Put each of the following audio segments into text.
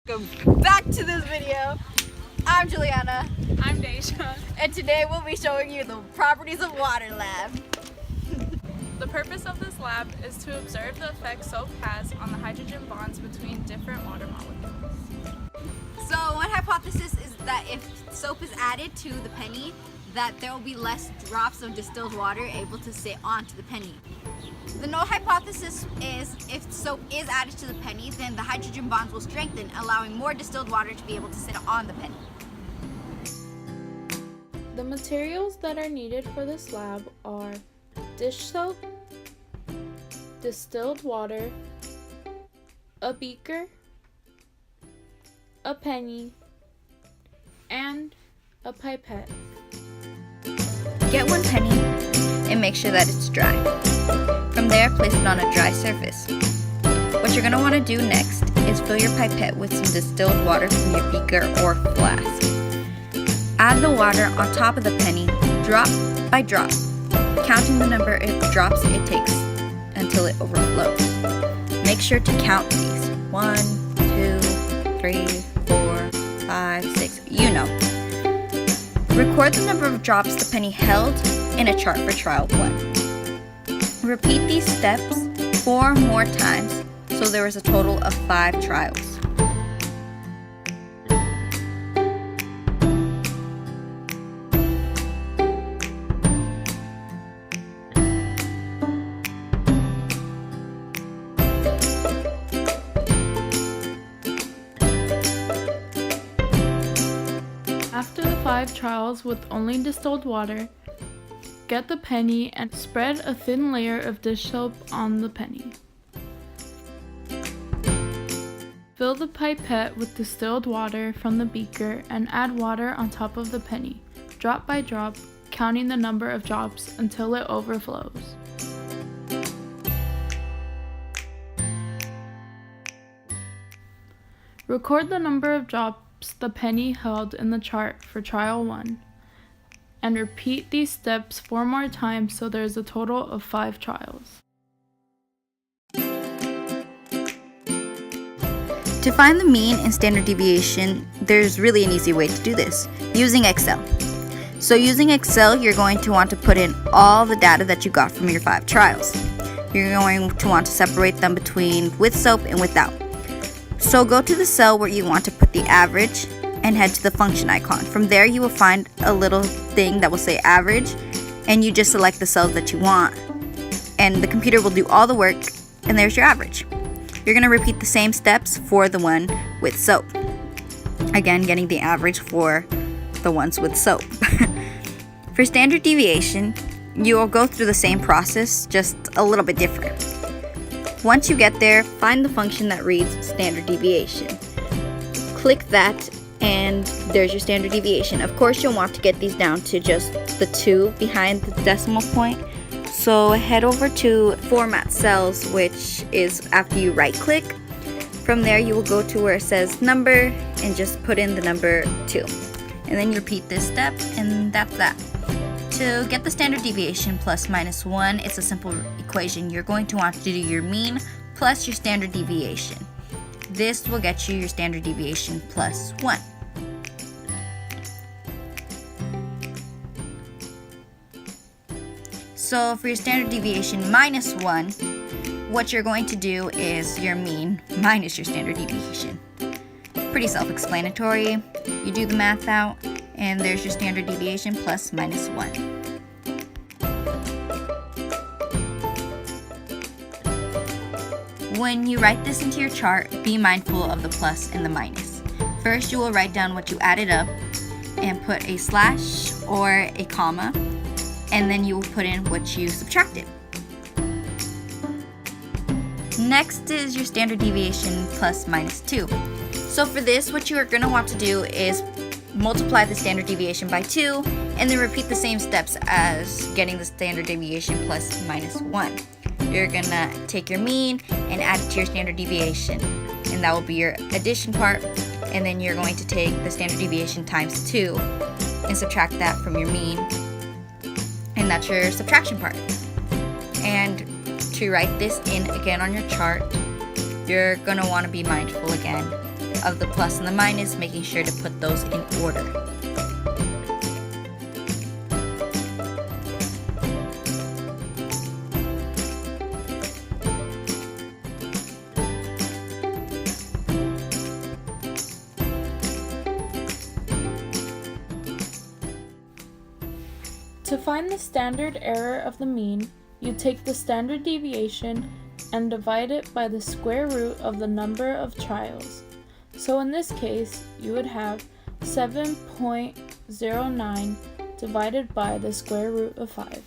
Welcome back to this video. I'm Juliana. I'm Deja. And today we'll be showing you the properties of water lab. The purpose of this lab is to observe the effect soap has on the hydrogen bonds between different water molecules. So one hypothesis is that if soap is added to the penny, that there will be less drops of distilled water able to sit onto the penny. The null hypothesis is if soap is added to the penny, then the hydrogen bonds will strengthen, allowing more distilled water to be able to sit on the penny. The materials that are needed for this lab are dish soap, distilled water, a beaker, a penny, and a pipette. Get one penny and make sure that it's dry. From there, place it on a dry surface. What you're going to want to do next is fill your pipette with some distilled water from your beaker or flask. Add the water on top of the penny, drop by drop, counting the number of drops it takes until it overflows. Make sure to count these. 1, 2, 3, 4, 5, 6, you know. Record the number of drops the penny held in a chart for trial 1. Repeat these steps 4 more times, so there is a total of 5 trials. After the 5 trials with only distilled water, get the penny and spread a thin layer of dish soap on the penny. Fill the pipette with distilled water from the beaker and add water on top of the penny, drop by drop, counting the number of drops until it overflows. Record the number of drops the penny held in the chart for trial 1. And repeat these steps 4 more times so there's a total of 5 trials. To find the mean and standard deviation, there's really an easy way to do this, using Excel. So using Excel, you're going to want to put in all the data that you got from your 5 trials. You're going to want to separate them between with soap and without. So go to the cell where you want to put the average and head to the function icon. From there you will find a little thing that will say average, and you just select the cells that you want, and the computer will do all the work, and there's your average. You're going to repeat the same steps for the one with soap. Again, getting the average for the ones with soap. For standard deviation, you will go through the same process, just a little bit different. Once you get there, find the function that reads standard deviation. Click that, and there's your standard deviation. Of course, you'll want to get these down to just the 2 behind the decimal point. So head over to Format Cells, which is after you right click. From there, you will go to where it says number and just put in the number 2. And then you repeat this step, and that's that. To get the standard deviation plus minus 1, it's a simple equation. You're going to want to do your mean plus your standard deviation. This will get you your standard deviation plus 1. So for your standard deviation minus 1, what you're going to do is your mean minus your standard deviation. Pretty self-explanatory. You do the math out, and there's your standard deviation plus minus 1. When you write this into your chart, be mindful of the plus and the minus. First, you will write down what you added up and put a slash or a comma, and then you will put in what you subtracted. Next is your standard deviation plus minus 2. So for this, what you are going to want to do is multiply the standard deviation by 2, and then repeat the same steps as getting the standard deviation plus minus 1. You're gonna take your mean and add it to your standard deviation, and that will be your addition part, and then you're going to take the standard deviation times 2 and subtract that from your mean, and that's your subtraction part. And to write this in again on your chart, you're gonna want to be mindful again of the plus and the minus, making sure to put those in order. To find the standard error of the mean, you take the standard deviation and divide it by the square root of the number of trials. So in this case, you would have 7.09 divided by the square root of 5.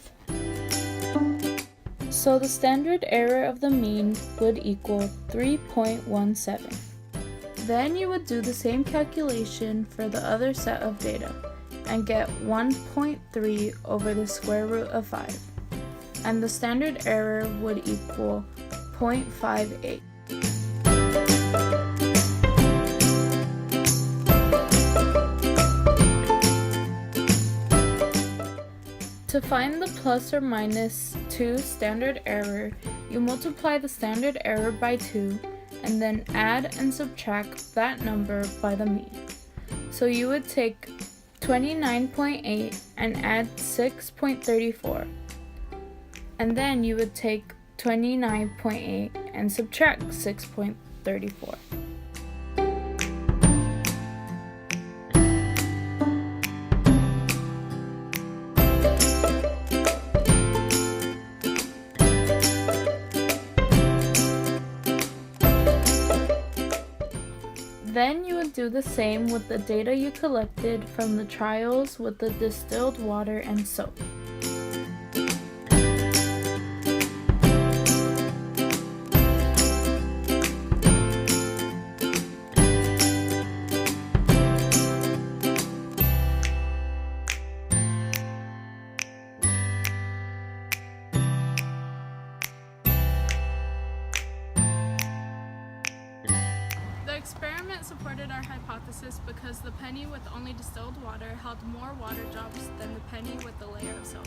So the standard error of the mean would equal 3.17. Then you would do the same calculation for the other set of data and get 1.3 over the square root of 5. And the standard error would equal 0.58. To find the plus or minus 2 standard error, you multiply the standard error by 2 and then add and subtract that number by the mean. So you would take 29.8 and add 6.34. And then you would take 29.8 and subtract 6.34. Then you would do the same with the data you collected from the trials with the distilled water and soap. The experiment supported our hypothesis because the penny with only distilled water held more water drops than the penny with the layer of soap.